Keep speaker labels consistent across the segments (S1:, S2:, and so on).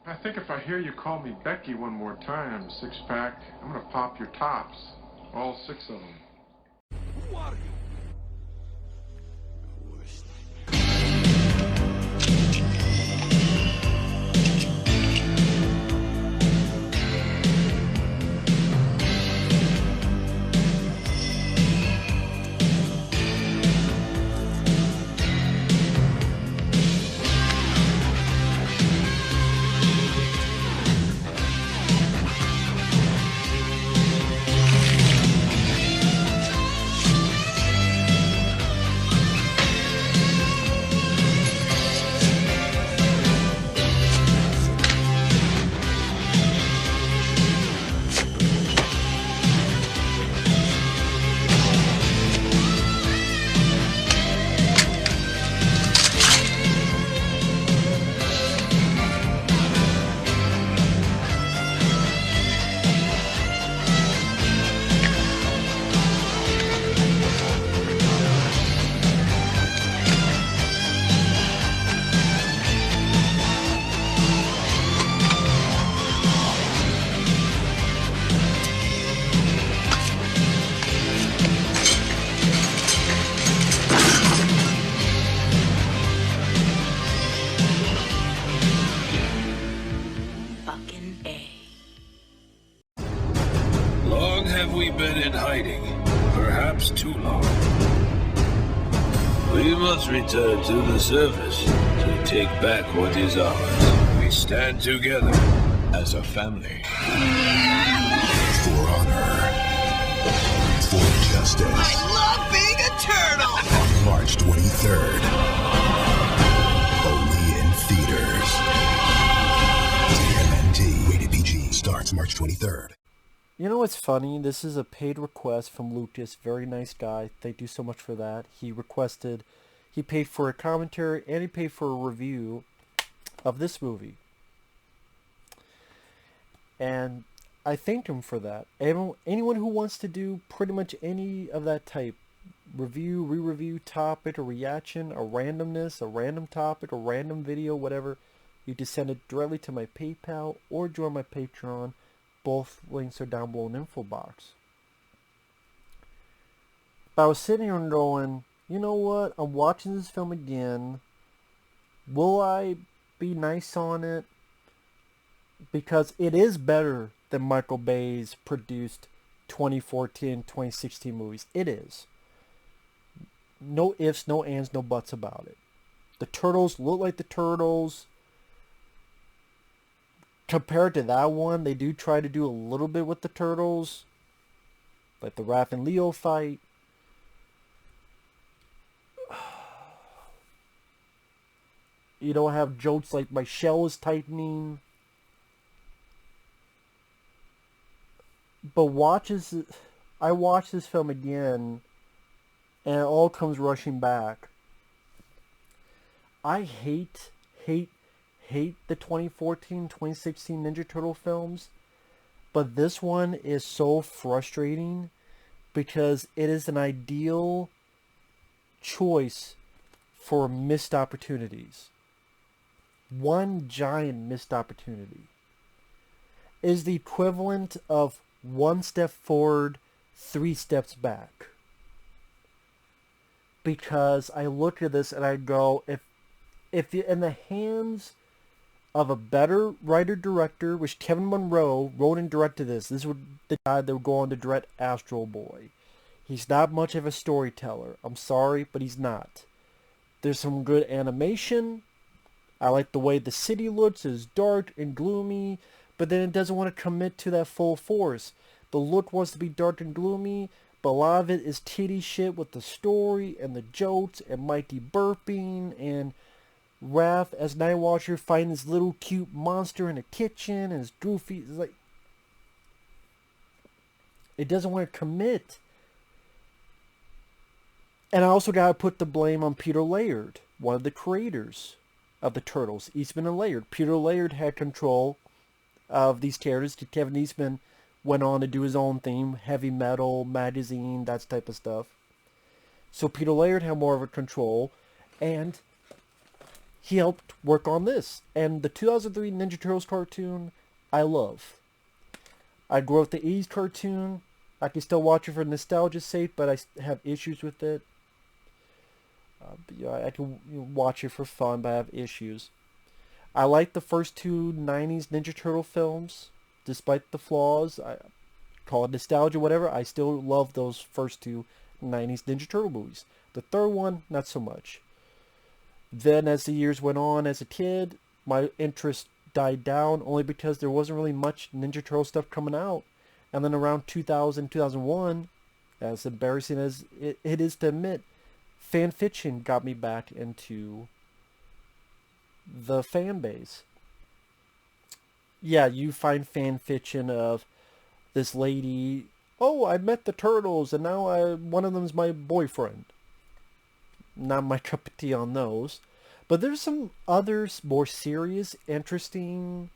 S1: I think if I hear you call me Becky one more time, six-pack, I'm gonna pop your tops. All six of them.
S2: Who are you?
S3: Return to the surface to take back what is ours. We stand together as a family.
S4: For honor. For justice.
S5: I love being a turtle!
S4: On March 23rd. Only in theaters. TMNT. Rated PG. Starts March 23rd.
S6: You know what's funny? This is a paid request from Lucas. Very nice guy. Thank you so much for that. He paid for a commentary and he paid for a review of this movie. And I thank him for that. Anyone who wants to do pretty much any of that type, review, re-review, topic, a reaction, a randomness, a random topic, a random video, whatever, you can send it directly to my PayPal or join my Patreon. Both links are down below in the info box. But I was sitting here and going, you know what? I'm watching this film again. Will I be nice on it? Because it is better than Michael Bay's produced 2014, 2016 movies. It is. No ifs, no ands, no buts about it. The Turtles look like the Turtles. Compared to that one, they do try to do a little bit with the Turtles. Like the Raph and Leo fight. You don't have jokes like my shell is tightening. But I watch this film again, and it all comes rushing back. I hate the 2014, 2016 Ninja Turtle films. But this one is so frustrating because it is an ideal choice for missed opportunities. One giant missed opportunity is the equivalent of 1 step forward, 3 steps back. Because I look at this and I go, if you're in the hands of a better writer-director, which Kevin Munroe wrote and directed this is the guy that would go on to direct Astro Boy. He's not much of a storyteller. I'm sorry, but he's not. There's some good animation. I like the way the city looks. It's dark and gloomy, but then it doesn't want to commit to that full force. The look wants to be dark and gloomy, but a lot of it is titty shit with the story and the jokes and Mikey burping and Raph as Night Watcher fighting this little cute monster in a kitchen and it's goofy. It's like, it doesn't want to commit. And I also got to put the blame on Peter Laird, one of the creators of the Turtles, Eastman and Laird. Peter Laird had control of these characters. Kevin Eastman went on to do his own theme, heavy metal, magazine, that type of stuff. So Peter Laird had more of a control, and he helped work on this. And the 2003 Ninja Turtles cartoon, I love. I grew up with the 80s cartoon. I can still watch it for nostalgia's sake, but I have issues with it. I can watch it for fun, but I have issues. I like the first two 90s Ninja Turtle films, despite the flaws. I call it nostalgia, whatever. I still love those first two 90s Ninja Turtle movies. The third one, not so much. Then as the years went on as a kid, my interest died down only because there wasn't really much Ninja Turtle stuff coming out. And then around 2000, 2001, as embarrassing as it is to admit, fan fiction got me back into the fan base. Yeah, you find fan fiction of this lady, oh, I met the Turtles and now one of them's my boyfriend. Not my cup of tea on those. But there's some other more serious, interesting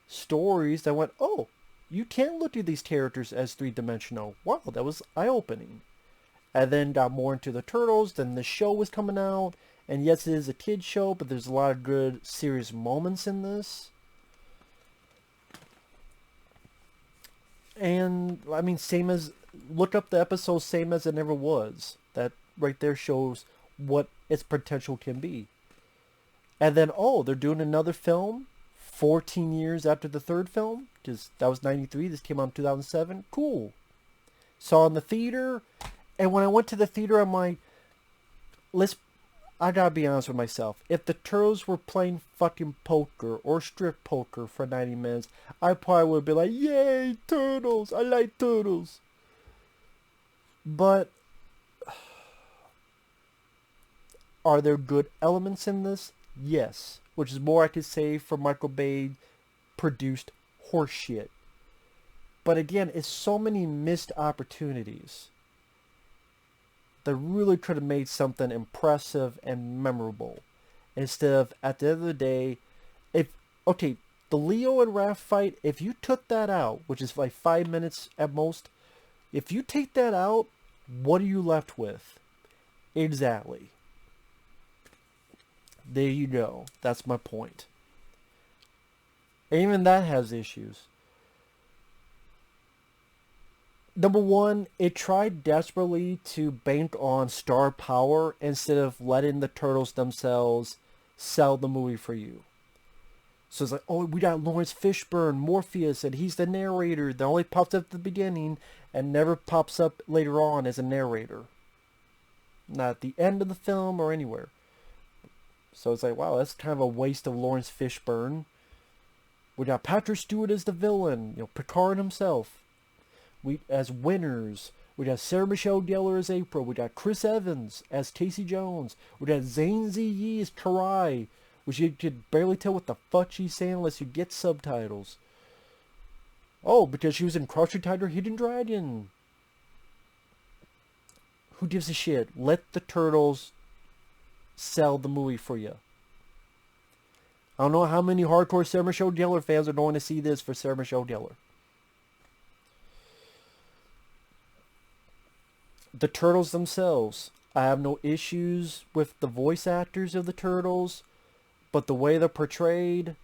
S6: stories that went, oh, you can look at these characters as three-dimensional. Wow, that was eye-opening. And then got more into the Turtles, then the show was coming out. And yes, it is a kid's show, but there's a lot of good, serious moments in this. And, I mean, look up the episode Same As It Never Was. That right there shows what its potential can be. And then, oh, they're doing another film 14 years after the third film. Because that was 93. This came out in 2007. Cool. Saw in the theater. And when I went to the theater, I'm like, I gotta be honest with myself. If the Turtles were playing fucking poker or strip poker for 90 minutes, I probably would be like, yay, Turtles. I like Turtles. But are there good elements in this? Yes. Which is more I could say for Michael Bay produced horseshit. But again, it's so many missed opportunities. They really could have made something impressive and memorable. Instead of, at the end of the day, the Leo and Raph fight, if you took that out, which is like 5 minutes at most, if you take that out, what are you left with? Exactly. There you go. That's my point. And even that has issues. Number one, it tried desperately to bank on star power instead of letting the Turtles themselves sell the movie for you. So it's like, oh, we got Laurence Fishburne, Morpheus, and he's the narrator that only pops up at the beginning and never pops up later on as a narrator. Not at the end of the film or anywhere. So it's like, wow, that's kind of a waste of Laurence Fishburne. We got Patrick Stewart as the villain, Picard himself. We as winners. We got Sarah Michelle Gellar as April. We got Chris Evans as Casey Jones. We got Zhang Ziyi as Karai, which you could barely tell what the fuck she's saying unless you get subtitles. Oh, because she was in Crouching Tiger, Hidden Dragon. Who gives a shit? Let the Turtles sell the movie for you. I don't know how many hardcore Sarah Michelle Gellar fans are going to see this for Sarah Michelle Gellar. The Turtles themselves, I have no issues with the voice actors of the Turtles, but the way they're portrayed,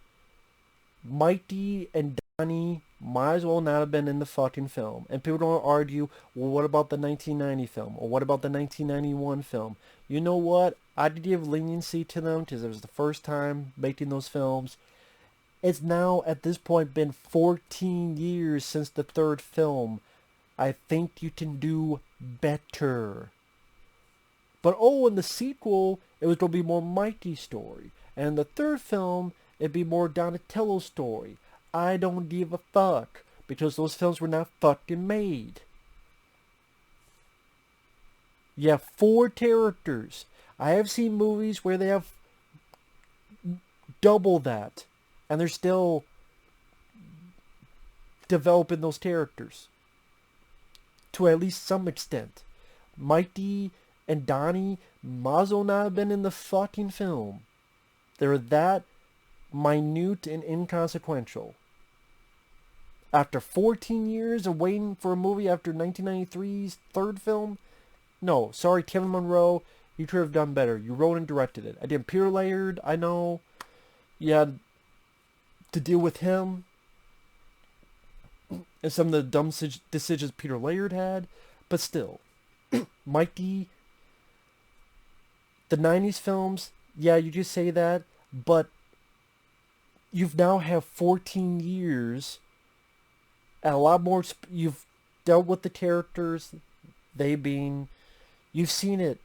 S6: Mikey and Donnie might as well not have been in the fucking film. And people don't argue, well, what about the 1990 film? Or what about the 1991 film? You know what? I'd give leniency to them because it was the first time making those films. It's now, at this point, been 14 years since the third film. I think you can do better. But in the sequel, it was going to be more Mikey's story. And in the third film, it'd be more Donatello's story. I don't give a fuck. Because those films were not fucking made. You have 4 characters. I have seen movies where they have double that. And they're still developing those characters. To at least some extent. Mikey and Donnie might as well not have been in the fucking film. They're that minute and inconsequential. After 14 years of waiting for a movie after 1993's third film? No, sorry Kevin Munroe, You could have done better. You wrote and directed it. I did Peter Laird. I know you had to deal with him and some of the dumb decisions Peter Laird had, but still, Mikey, the 90s films, yeah, you just say that, but you've now have 14 years and a lot more, you've dealt with the characters, you've seen it.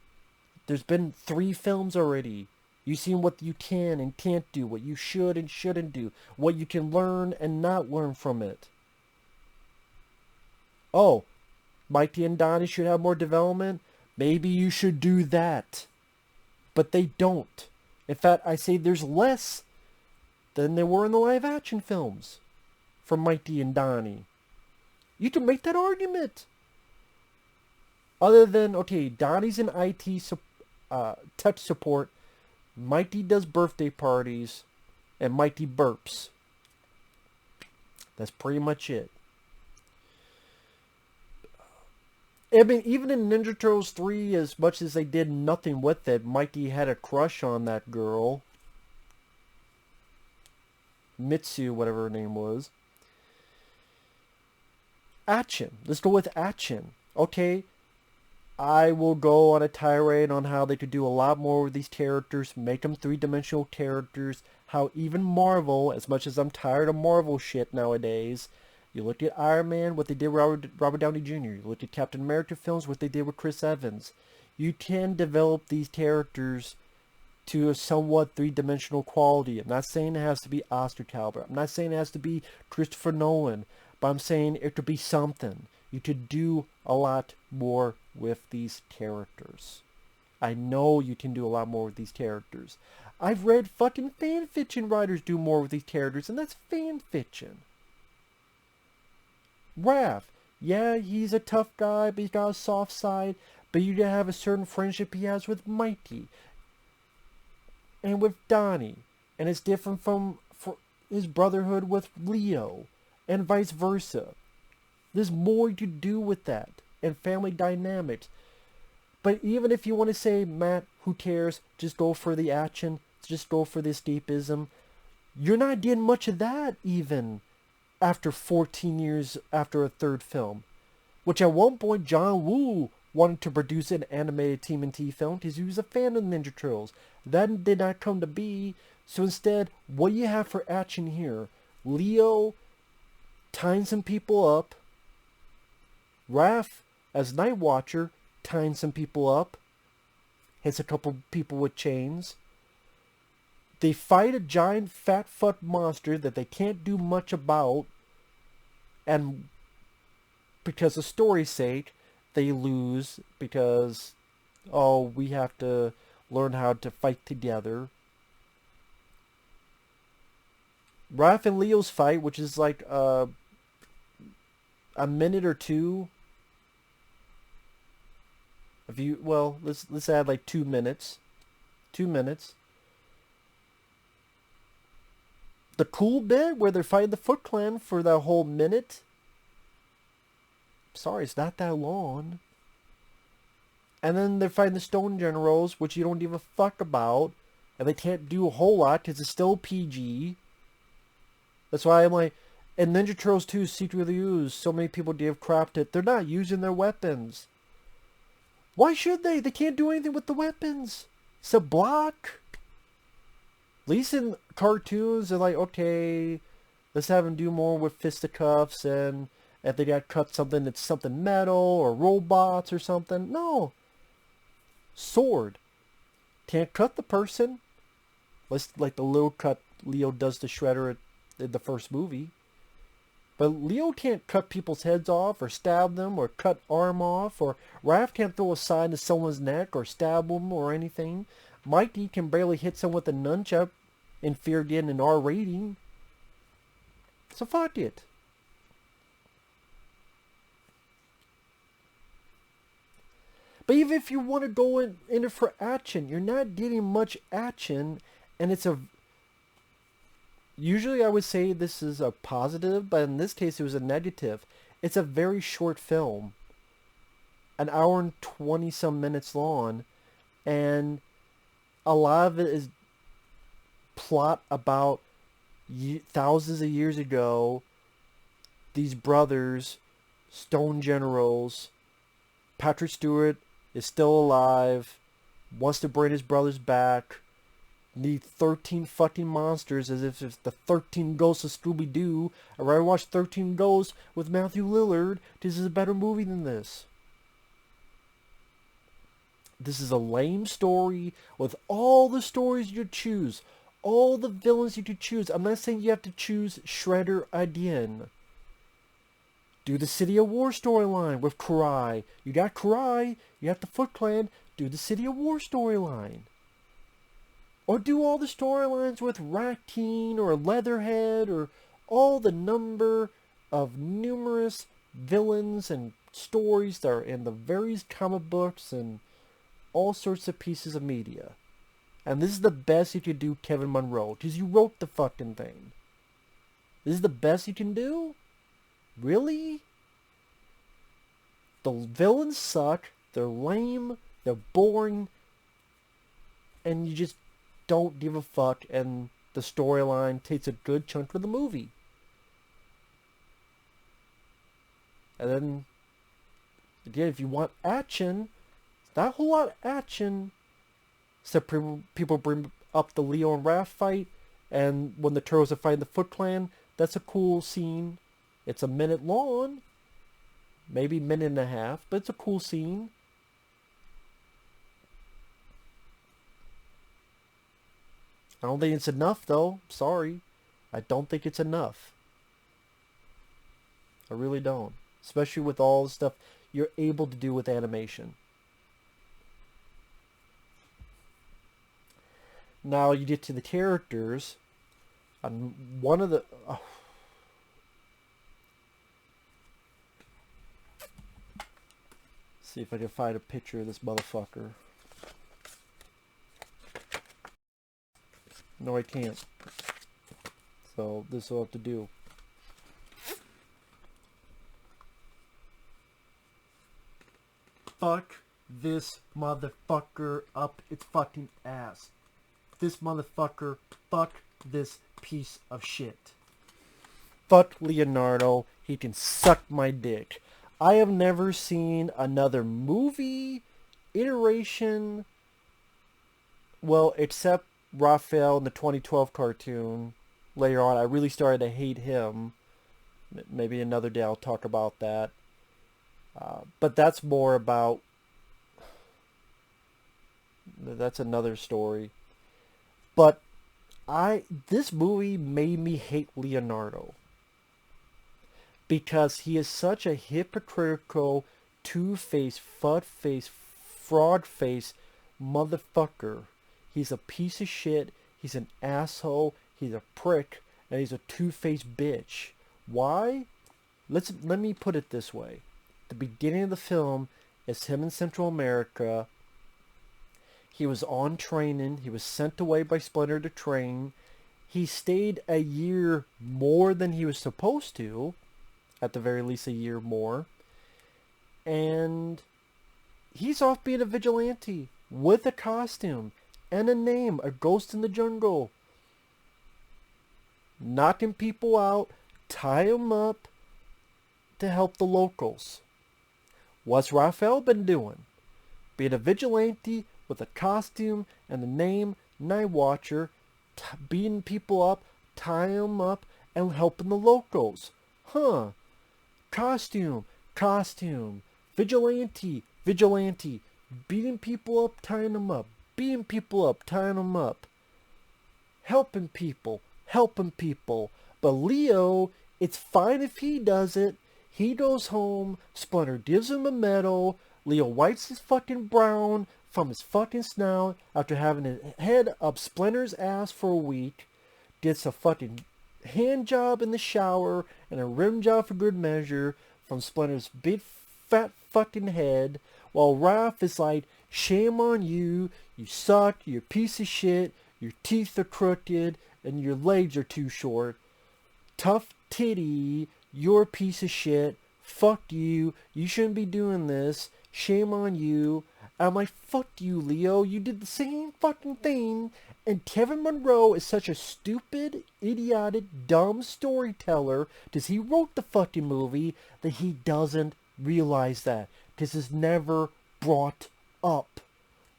S6: There's been 3 films already. You've seen what you can and can't do, what you should and shouldn't do, what you can learn and not learn from it. Oh, Mikey and Donnie should have more development? Maybe you should do that. But they don't. In fact, I say there's less than there were in the live action films for Mikey and Donnie. You can make that argument. Other than, okay, Donnie's in IT tech support, Mikey does birthday parties, and Mikey burps. That's pretty much it. I mean, even in Ninja Turtles 3, as much as they did nothing with it, Mikey had a crush on that girl. Mitsu, whatever her name was. Action. Let's go with action. Okay, I will go on a tirade on how they could do a lot more with these characters, make them 3-dimensional characters, how even Marvel, as much as I'm tired of Marvel shit nowadays, you look at Iron Man, what they did with Robert Downey Jr., you look at Captain America films, what they did with Chris Evans. You can develop these characters to a somewhat 3-dimensional quality. I'm not saying it has to be Oscar caliber. I'm not saying it has to be Christopher Nolan, but I'm saying it could be something. You could do a lot more with these characters. I know you can do a lot more with these characters. I've read fucking fanfiction writers do more with these characters, and that's fanfiction. Raph, yeah, he's a tough guy, but he's got a soft side, but you gotta have a certain friendship he has with Mikey. And with Donnie. And it's different from his brotherhood with Leo. And vice versa. There's more to do with that. And family dynamics. But even if you want to say, Matt, who cares? Just go for the action. Just go for the escapism. You're not getting much of that even after 14 years after a 3rd film. Which at one point John Woo wanted to produce an animated TMNT film because he was a fan of Ninja Turtles. That did not come to be. So instead, what do you have for action here? Leo tying some people up. Raph, as Night Watcher, tying some people up. Hits a couple people with chains. They fight a giant fat fuck monster that they can't do much about. And because of story's sake, they lose because, oh, we have to learn how to fight together. Raph and Leo's fight, which is like a minute or 2. If you, well, let's add like 2 minutes. 2 minutes. The cool bit where they're fighting the Foot Clan for that whole minute. Sorry, it's not that long. And then they're fighting the Stone Generals, which you don't give a fuck about. And they can't do a whole lot because it's still PG. That's why I'm like, in Ninja Turtles 2 Secretly Used, so many people give crap that they're not using their weapons. Why should they? They can't do anything with the weapons. It's a block. At least in cartoons, they're like, okay, let's have them do more with fisticuffs, and if they got cut something that's something metal or robots or something. No. Sword. Can't cut the person. Like the little cut Leo does to Shredder in the first movie. But Leo can't cut people's heads off or stab them or cut arm off, or Raph can't throw a sign to someone's neck or stab them or anything. Mikey can barely hit someone with a nunchuck in fear of getting an R rating. So fuck it. But even if you want to go in it for action, you're not getting much action, and it's a... Usually I would say this is a positive, but in this case it was a negative. It's a very short film. An hour and 20 some minutes long. And a lot of it is plot about thousands of years ago. These brothers, stone generals. Patrick Stewart is still alive, wants to bring his brothers back. Need 13 fucking monsters, as if it's the 13 Ghosts of Scooby-Doo. I'd rather watch 13 Ghosts with Matthew Lillard. This is a better movie than this. This is a lame story with all the stories you choose. All the villains you could choose. I'm not saying you have to choose Shredder again. Do the City of War storyline with Karai. You got Karai. You got the Foot Clan. Do the City of War storyline. Or do all the storylines with Raccoon or Leatherhead or all the number of numerous villains and stories that are in the various comic books and all sorts of pieces of media. And this is the best you could do, Kevin Munroe, because you wrote the fucking thing. This is the best you can do? Really? The villains suck, they're lame, they're boring, and you just don't give a fuck, and the storyline takes a good chunk of the movie. And then, again, if you want action, it's not a whole lot of action, except people bring up the Leo and Raph fight, and when the Turtles are fighting the Foot Clan, that's a cool scene. It's a minute long, maybe a minute and a half, but it's a cool scene. I don't think it's enough, though. Sorry. I don't think it's enough. I really don't. Especially with all the stuff you're able to do with animation. Now you get to the characters. And one of the... See if I can find a picture of this motherfucker. No, I can't. So this will have to do. Fuck this motherfucker up its fucking ass. This motherfucker, fuck this piece of shit. Fuck Leonardo, he can suck my dick. I have never seen another movie, iteration, well, except Raphael in the 2012 cartoon. Later on, I really started to hate him. Maybe another day I'll talk about that. But that's more about... That's another story. But this movie made me hate Leonardo. Because he is such a hypocritical, two-faced, fud-faced, fraud-faced motherfucker. He's a piece of shit, he's an asshole, he's a prick, and he's a two-faced bitch. Why? Let me put it this way. The beginning of the film is him in Central America. He was on training. He was sent away by Splinter to train. He stayed a year more than he was supposed to. At the very least, a year more. And he's off being a vigilante with a costume and a name, a ghost in the jungle. Knocking people out, tie them up to help the locals. What's Raphael been doing? Being a vigilante with a costume and the name Night Watcher, beating people up, tying them up, and helping the locals. Huh. Costume, vigilante, beating people up, tying them up, beating people up, tying them up, helping people. But Leo, it's fine if he does it. He goes home, Splinter gives him a medal, Leo wipes his fucking brown from his fucking snout after having his head up Splinter's ass for a week, gets a fucking hand job in the shower and a rim job for good measure from Splinter's big fat fucking head, while Raph is like, shame on you, you suck, you're a piece of shit, your teeth are crooked, and your legs are too short. Tough titty, you're a piece of shit, fuck you, you shouldn't be doing this, shame on you. I'm like, fuck you, Leo. You did the same fucking thing. And Kevin Munroe is such a stupid, idiotic, dumb storyteller because he wrote the fucking movie that he doesn't realize that. Because it's never brought up.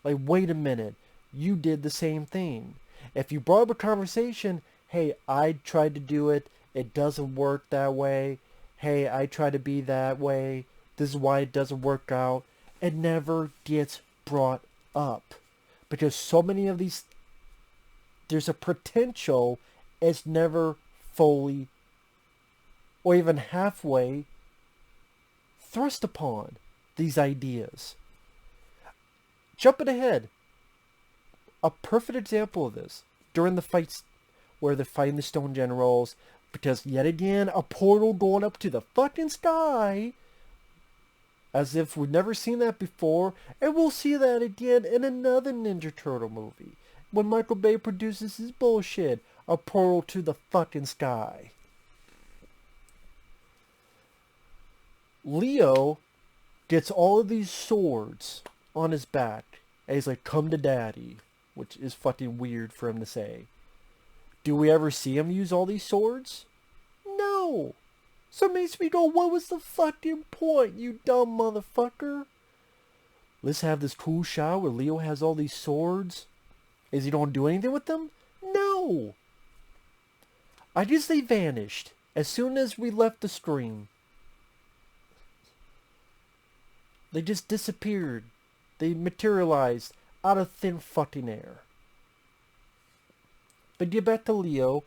S6: Like, wait a minute. You did the same thing. If you brought up a conversation, hey, I tried to do it. It doesn't work that way. Hey, I try to be that way. This is why it doesn't work out. It never gets brought up. Because so many of these, there's a potential, it's never fully or even halfway thrust upon these ideas. Jumping ahead, a perfect example of this, during the fights where they're fighting the Stone Generals, because yet again, a portal going up to the fucking sky, as if we've never seen that before, and we'll see that again in another Ninja Turtle movie, when Michael Bay produces his bullshit, a portal to the fucking sky. Leo gets all of these swords on his back, and he's like, come to daddy, which is fucking weird for him to say. Do we ever see him use all these swords? No. So it makes me go, what was the fucking point, you dumb motherfucker? Let's have this cool shot where Leo has all these swords. Is he don't do anything with them? No. I guess they vanished as soon as we left the screen. They just disappeared. They materialized out of thin fucking air. But get back to Leo.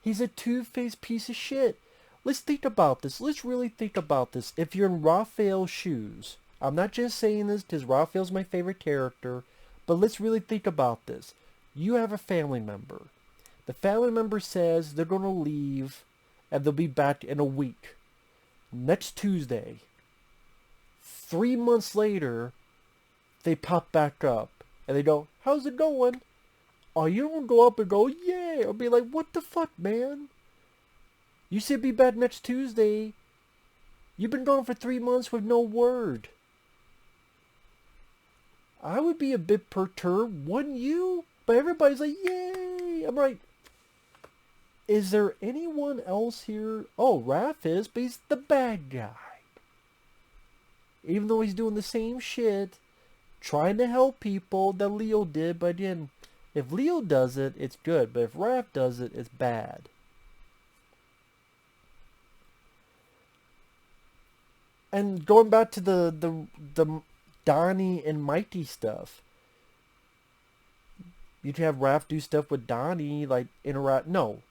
S6: He's a two-faced piece of shit. Let's think about this. Let's really think about this. If you're in Raphael's shoes, I'm not just saying this because Raphael's my favorite character, but let's really think about this. You have a family member. The family member says they're going to leave and they'll be back in a week. Next Tuesday. 3 months later, they pop back up and they go, how's it going? Oh, you don't go up and go, yeah, or be like, what the fuck, man? You said be back next Tuesday. You've been gone for 3 months with no word. I would be a bit perturbed, wouldn't you? But everybody's like, yay! I'm like, is there anyone else here? Oh, Raph is, but he's the bad guy. Even though he's doing the same shit, trying to help people that Leo did, but again, if Leo does it, it's good. But if Raph does it, it's bad. And going back to the Donnie and Mikey stuff. You can have Raph do stuff with Donnie, like interact. No.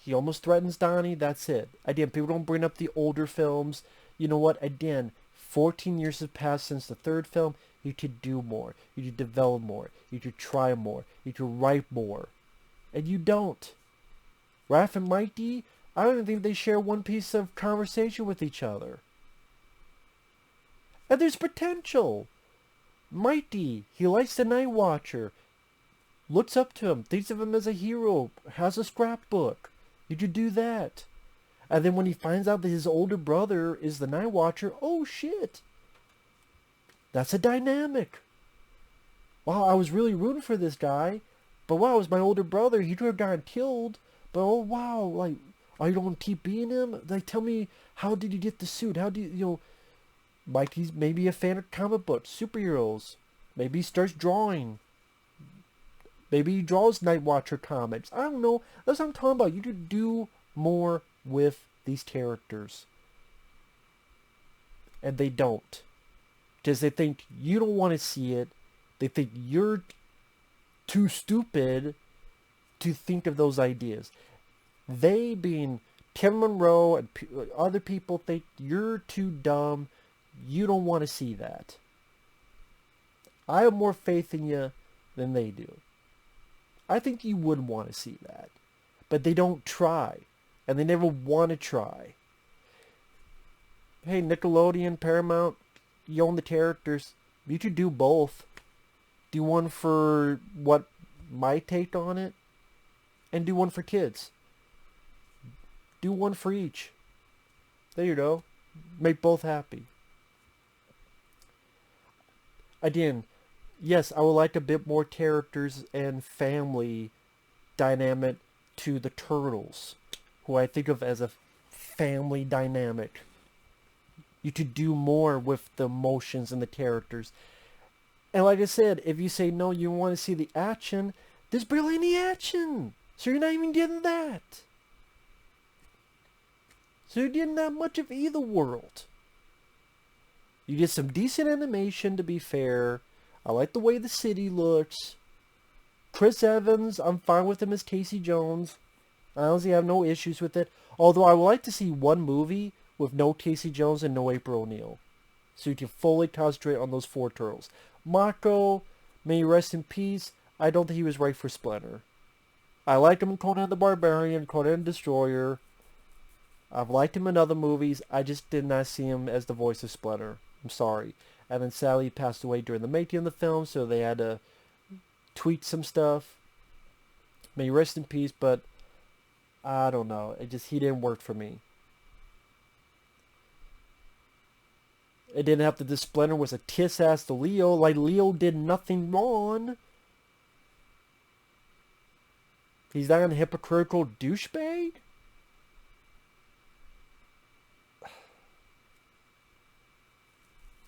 S6: He almost threatens Donnie, that's it. Again, people don't bring up the older films. You know what? Again, 14 years have passed since the third film. You could do more. You could develop more. You could try more. You could write more. And you don't. Raph and Mikey, I don't even think they share one piece of conversation with each other. And there's potential. Mikey, he likes the Night Watcher. Looks up to him. Thinks of him as a hero. Has a scrapbook. You could do that. And then when he finds out that his older brother is the Night Watcher, oh shit. That's a dynamic. Wow, I was really rooting for this guy. But wow, it was my older brother. He could have gotten killed. But oh wow, like, are you going to keep being him? Like, tell me, how did you get the suit? How do you, Mikey's maybe a fan of comic books, superheroes. Maybe he starts drawing. Maybe he draws Night Watcher comics. I don't know. That's what I'm talking about. You could do more with these characters. And they don't. Because they think you don't want to see it. They think you're too stupid to think of those ideas. They, being Kevin Munroe and other people, think you're too dumb. You don't want to see that. I have more faith in you than they do. I think you would want to see that. But they don't try. And they never want to try. Hey, Nickelodeon, Paramount, you own the characters. You could do both. Do one for what my take on it, and do one for kids. Do one for each. There you go. Make both happy. again, yes, I would like a bit more characters and family dynamic to the Turtles, who I think of as a family dynamic. You could do more with the emotions and the characters. And like I said, if you say no, you want to see the action, there's barely any action. So you're not even getting that. So you're getting not much of either world. You get some decent animation, to be fair. I like the way the city looks. Chris Evans, I'm fine with him as Casey Jones. I honestly have no issues with it. Although I would like to see one movie with no Casey Jones and no April O'Neil. So you can fully concentrate on those 4 turtles. Mako, may he rest in peace. I don't think he was right for Splinter. I like him in Conan the Barbarian, Conan the Destroyer. I've liked him in other movies. I just did not see him as the voice of Splinter. I'm sorry. And then sadly he passed away during the making of the film, so they had to tweak some stuff. May he rest in peace, but I don't know. He didn't work for me. It didn't have to. This Splinter was a kiss ass to Leo. Like, Leo did nothing wrong. He's not a hypocritical douchebag?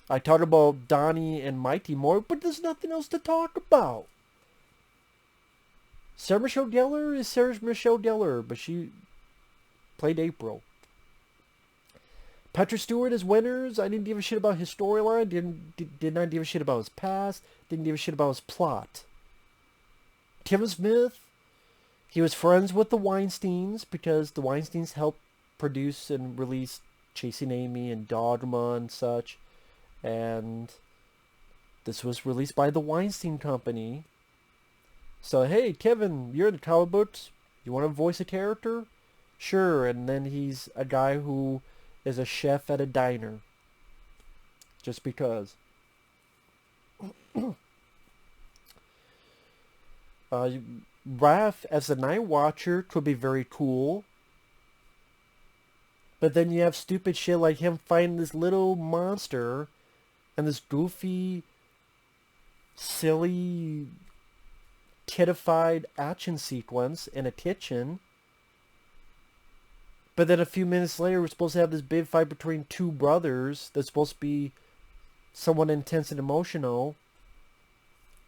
S6: I talk about Donnie and Mighty more, but there's nothing else to talk about. Sarah Michelle Gellar is Sarah Michelle Gellar, but she played April. Patrick Stewart as Winters. I didn't give a shit about his storyline. Did not give a shit about his past. Didn't give a shit about his plot. Kevin Smith. He was friends with the Weinsteins because the Weinsteins helped produce and release Chasing Amy and Dogma and such. And this was released by the Weinstein Company. So, hey, Kevin, you're in the comic books. You want to voice a character? Sure. And then he's a guy who is a chef at a diner. Just because. Raph as the Night Watcher could be very cool. But then you have stupid shit like him fighting this little monster and this goofy, silly, kiddified action sequence in a kitchen. But then a few minutes later, we're supposed to have this big fight between 2 brothers that's supposed to be somewhat intense and emotional.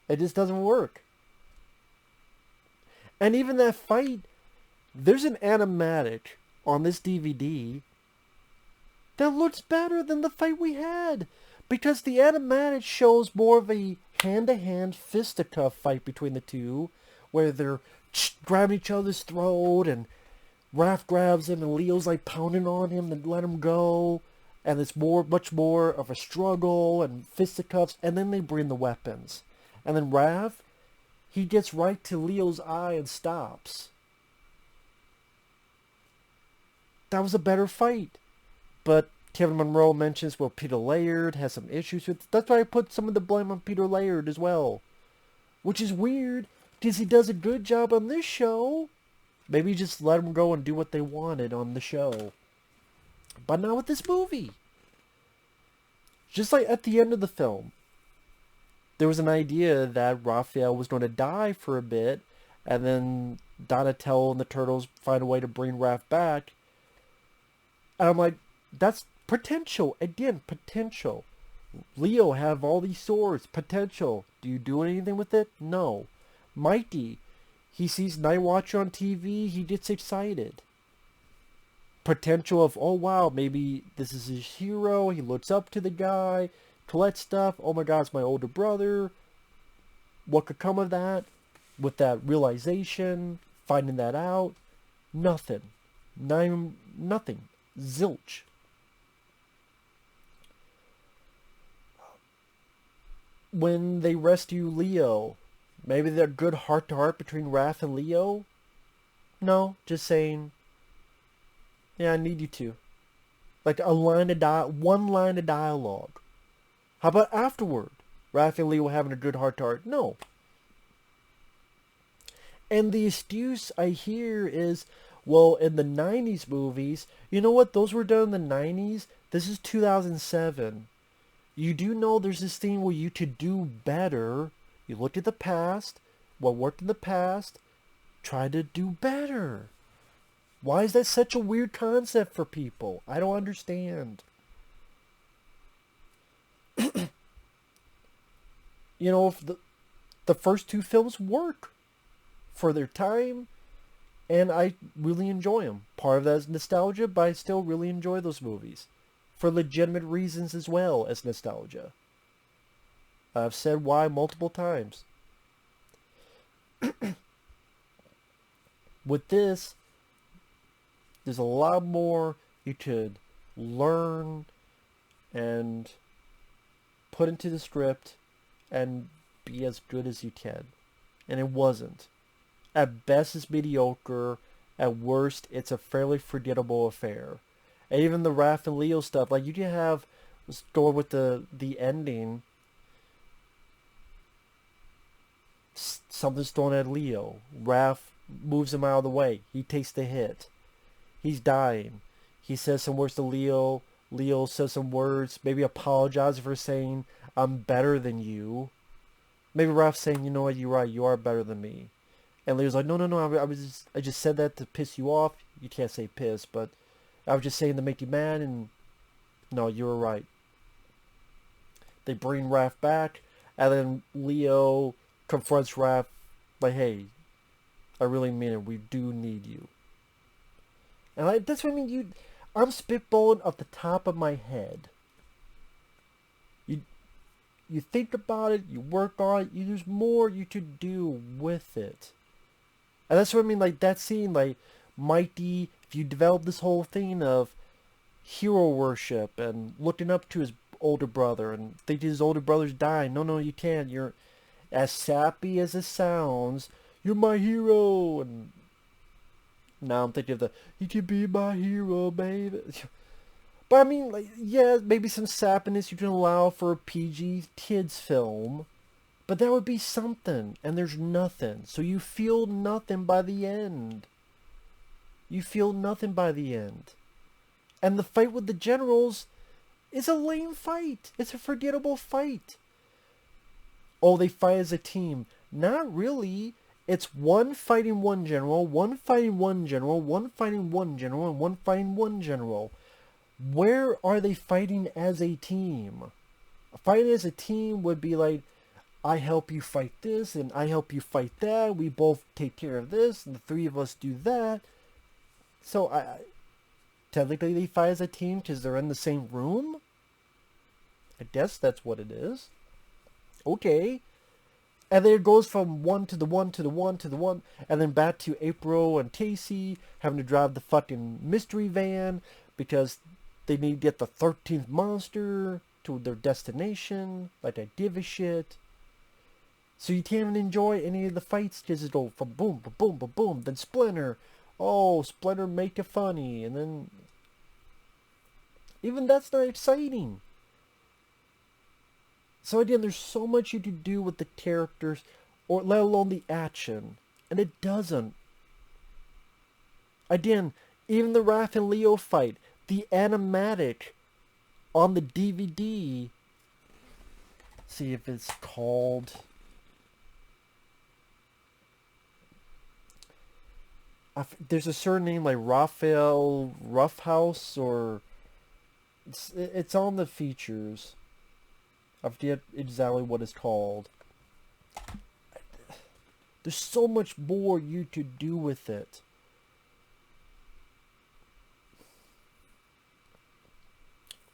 S6: It just doesn't work. And even that fight, there's an animatic on this DVD that looks better than the fight we had. Because the animatic shows more of a hand-to-hand fisticuff fight between the two, where they're grabbing each other's throat, and Raph grabs him, and Leo's like pounding on him to let him go, and it's much more of a struggle and fisticuffs, and then they bring the weapons. And then Raph, he gets right to Leo's eye and stops. That was a better fight. But Kevin Munroe mentions, well, Peter Laird has some issues with it. That's why I put some of the blame on Peter Laird as well. Which is weird, because he does a good job on this show. Maybe just let him go and do what they wanted on the show. But not with this movie. Just like at the end of the film, there was an idea that Raphael was going to die for a bit, and then Donatello and the Turtles find a way to bring Raph back. And I'm like, that's potential. Again, potential. Leo have all these swords. Potential. Do you do anything with it? No. Mikey, he sees Night Watcher on TV. He gets excited. Potential of, oh wow, maybe this is his hero. He looks up to the guy. Collect stuff. Oh my god, it's my older brother. What could come of that? With that realization, finding that out. Nothing. Nothing. Zilch. When they rescue Leo, maybe they're good heart-to-heart between Raph and Leo? No, just saying, yeah, I need you to. Like one line of dialogue. How about afterward? Raph and Leo having a good heart-to-heart? No. And the excuse I hear is, well, in the 90s movies, you know what? Those were done in the 90s. This is 2007. You do know there's this thing where you to do better, you look at the past, what worked in the past, try to do better. Why is that such a weird concept for people? I don't understand. You know, if the first two films work for their time, and I really enjoy them. Part of that is nostalgia, but I still really enjoy those movies. For legitimate reasons as well as nostalgia. I've said why multiple times. With this, there's a lot more you could learn and put into the script and be as good as you can. And it wasn't. At best, it's mediocre. At worst, it's a fairly forgettable affair. And even the Raph and Leo stuff, like you can have, going with the ending, something's thrown at Leo. Raph moves him out of the way. He takes the hit. He's dying. He says some words to Leo. Leo says some words, maybe apologizes for saying, I'm better than you. Maybe Raph's saying, you know what, you're right, you are better than me. And Leo's like, no, I just said that to piss you off. You can't say piss, but I was just saying to make you mad, and no, you were right. They bring Raph back, and then Leo confronts Raph, like, hey, I really mean it, we do need you. And that's what I mean, I'm spitballing off the top of my head. You think about it, you work on it, there's more you could do with it. And that's what I mean, like, that scene, like, Mikey, if you develop this whole thing of hero worship and looking up to his older brother and thinking his older brother's dying. No, you can't. You're, as sappy as it sounds, you're my hero. And now I'm thinking of you can be my hero, baby. But I mean, like, yeah, maybe some sappiness you can allow for a PG kids film. But that would be something, and there's nothing. So you feel nothing by the end. You feel nothing by the end. And the fight with the generals is a lame fight. It's a forgettable fight. Oh, they fight as a team. Not really. It's one fighting one general, one fighting one general, one fighting one general, and one fighting one general. Where are they fighting as a team? Fighting as a team would be like, I help you fight this, and I help you fight that. We both take care of this, and the three of us do that. So, technically they fight as a team because they're in the same room? I guess that's what it is. Okay. And then it goes from one to the one to the one to the one, and then back to April and Casey having to drive the fucking mystery van because they need to get the 13th monster to their destination. Like, I give a shit. So you can't even enjoy any of the fights because it goes from boom, ba boom, ba boom. Then Splinter. Oh, Splinter make it funny. And then even that's not exciting. So again, there's so much you can do with the characters, or let alone the action. And it doesn't. Again, even the Raph and Leo fight, the animatic on the DVD. See if it's called. There's a certain name like Raphael Roughhouse, or it's on the features. I forget exactly what it's called. There's so much more you could do with it.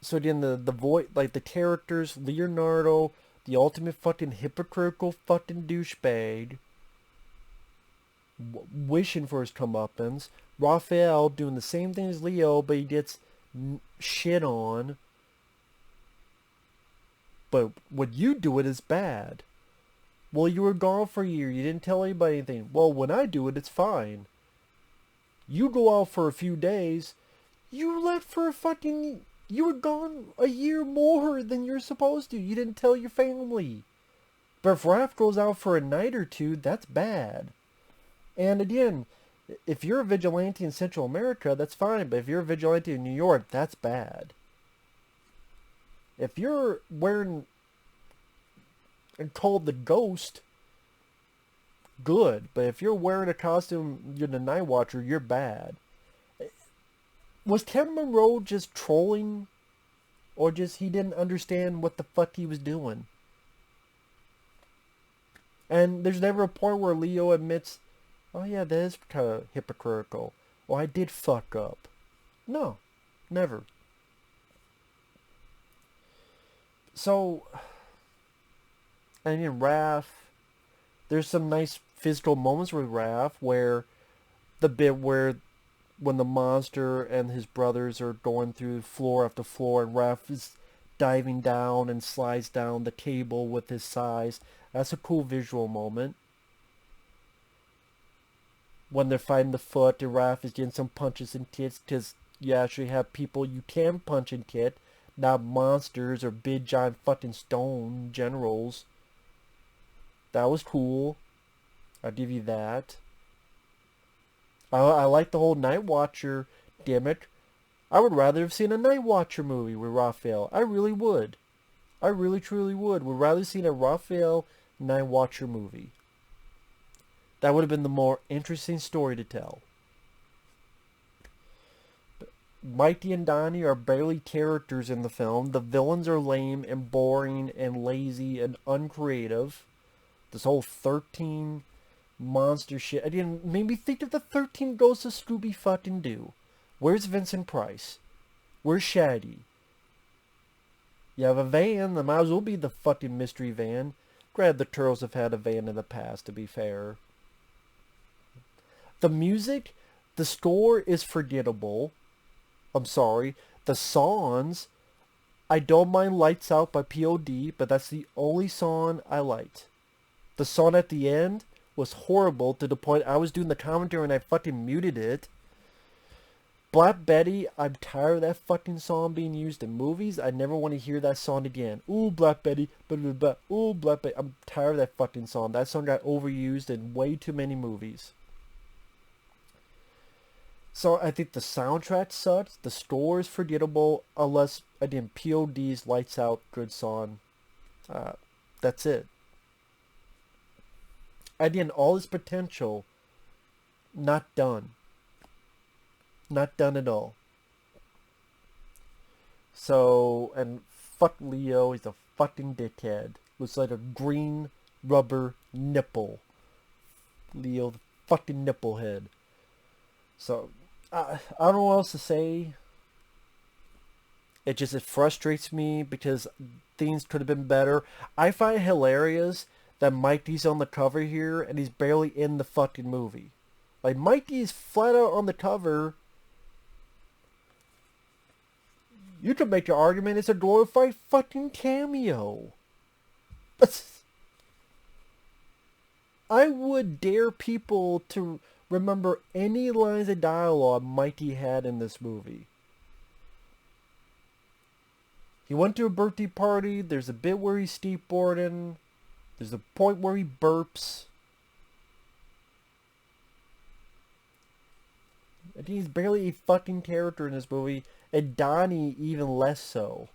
S6: So again, the voice, like the characters, Leonardo, the ultimate fucking hypocritical fucking douchebag, wishing for his comeuppance. Raphael doing the same thing as Leo, but he gets shit on. But when you do it, it's bad. Well, you were gone for a year. You didn't tell anybody anything. Well, when I do it, it's fine. You go out for a few days. You left for a fucking... You were gone a year more than you're supposed to. You didn't tell your family. But if Raph goes out for a night or two, that's bad. And again, if you're a vigilante in Central America, that's fine. But if you're a vigilante in New York, that's bad. If you're wearing and called the Ghost, good. But if you're wearing a costume, you're the Night Watcher, you're bad. Was Kevin Munroe just trolling? Or just he didn't understand what the fuck he was doing? And there's never a point where Leo admits, oh yeah, that is kind of hypocritical. Oh, I did fuck up. No, never. So, and in Raph, there's some nice physical moments with Raph where the bit where when the monster and his brothers are going through floor after floor and Raph is diving down and slides down the table with his size. That's a cool visual moment. When they're fighting the foot and Raph is getting some punches and kicks because you actually have people you can punch and kick, not monsters or big giant fucking stone generals. That was cool. I'll give you that. I like the whole Night Watcher gimmick. I would rather have seen a Night Watcher movie with Raphael. I really would. I really truly would. Would rather seen a Raphael Night Watcher movie. That would have been the more interesting story to tell. Mikey and Donnie are barely characters in the film. The villains are lame and boring and lazy and uncreative. This whole 13 monster shit. I didn't made me think of the 13 Ghosts of Scooby fucking Doo. Where's Vincent Price? Where's Shaggy? You have a van, that might as well be the fucking mystery van. Granted, the Turtles have had a van in the past, to be fair. The music, the score is forgettable. I'm sorry. The songs, I don't mind Lights Out by POD, but that's the only song I liked. The song at the end was horrible to the point I was doing the commentary and I fucking muted it. Black Betty, I'm tired of that fucking song being used in movies. I never want to hear that song again. Ooh, Black Betty, blah, blah, blah. Ooh, Black Betty. I'm tired of that fucking song. That song got overused in way too many movies. So I think the soundtrack sucks. The score is forgettable unless, again, POD's Lights Out, good song. That's it. Again, all its potential, not done. Not done at all. So, and fuck Leo, he's a fucking dickhead. Looks like a green rubber nipple. Leo, the fucking nipple head. So, I don't know what else to say. It frustrates me because things could have been better. I find it hilarious that Mikey's on the cover here and he's barely in the fucking movie. Like, Mikey's flat out on the cover. You could make your argument it's a glorified fucking cameo. I would dare people to remember any lines of dialogue Mikey had in this movie. He went to a birthday party. There's a bit where he's skateboarding. There's a point where he burps. I think he's barely a fucking character in this movie. And Donnie even less so.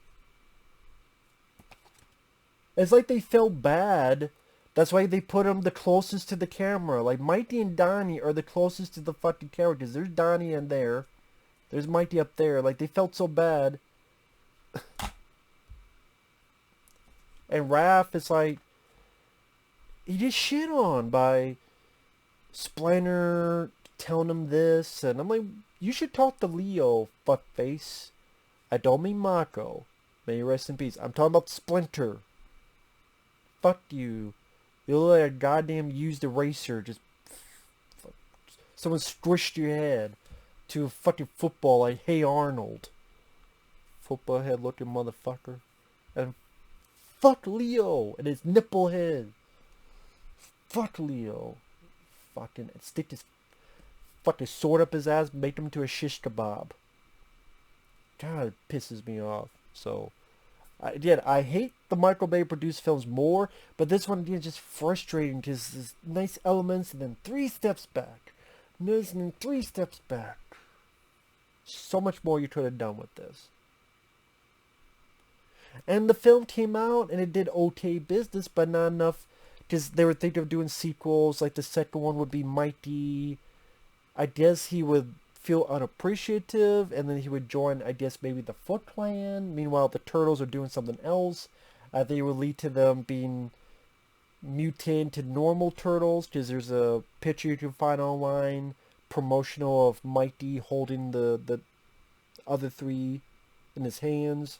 S6: It's like they felt bad. That's why they put him the closest to the camera. Like, Mikey and Donnie are the closest to the fucking characters. There's Donnie in there. There's Mikey up there. Like, they felt so bad. And Raph is like, he gets shit on by Splinter telling him this. And I'm like, you should talk to Leo, fuckface. I don't mean Mako. May you rest in peace. I'm talking about Splinter. Fuck you. You look like a goddamn used eraser. Just someone squished your head to a fucking football like Hey Arnold. Football head looking motherfucker. And fuck Leo and his nipple head. Fuck Leo. Fucking stick his fucking sword up his ass, make him into a shish kebab. God, it pisses me off. So, again, I hate the Michael Bay produced films more, but this one again is just frustrating because there's nice elements and then 3 steps back. And then 3 steps back. So much more you could have done with this. And the film came out and it did okay business, but not enough, because they were thinking of doing sequels. Like the second one would be Mikey. I guess he would feel unappreciative, and then he would join, I guess, maybe the Foot Clan. Meanwhile, the Turtles are doing something else. I think it would lead to them being mutated to normal turtles, because there's a picture you can find online, promotional, of Mikey holding the other three in his hands.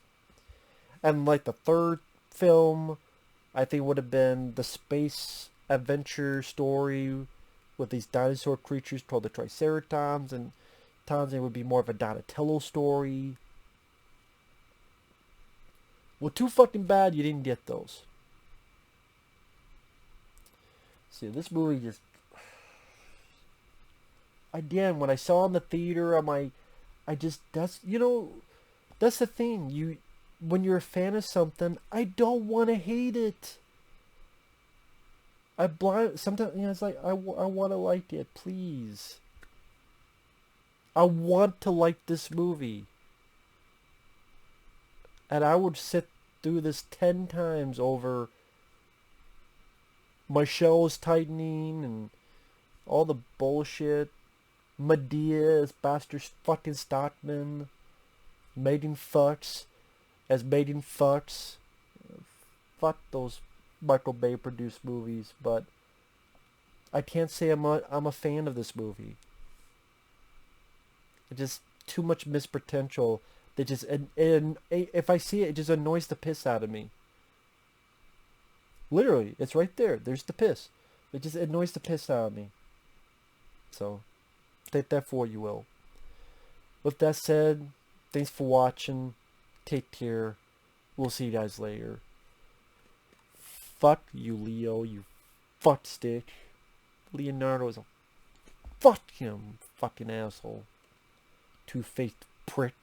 S6: And like the third film, I think would have been the space adventure story with these dinosaur creatures called the Triceratons, and times it would be more of a Donatello story. Well, too fucking bad you didn't get those. See, this movie just... Again, when I saw it in the theater, that's the thing. When you're a fan of something, I don't want to hate it. Sometimes, it's like, I want to like it, please. I want to like this movie. And I would sit through this 10 times over Michelle's tightening and all the bullshit. Medea as Buster fucking Stockman. Megan Fox as Megan Fox. Fuck those Michael Bay produced movies, but I can't say I'm a fan of this movie. It's just too much missed potential. That just, and if I see it, it just annoys the piss out of me. Literally, it's right there. There's the piss. It just annoys the piss out of me. So, take that for what you will. With that said, thanks for watching. Take care. We'll see you guys later. Fuck you, Leo, you fuck stick. Leonardo is a... Fuck him, fucking asshole. Two-faced prick.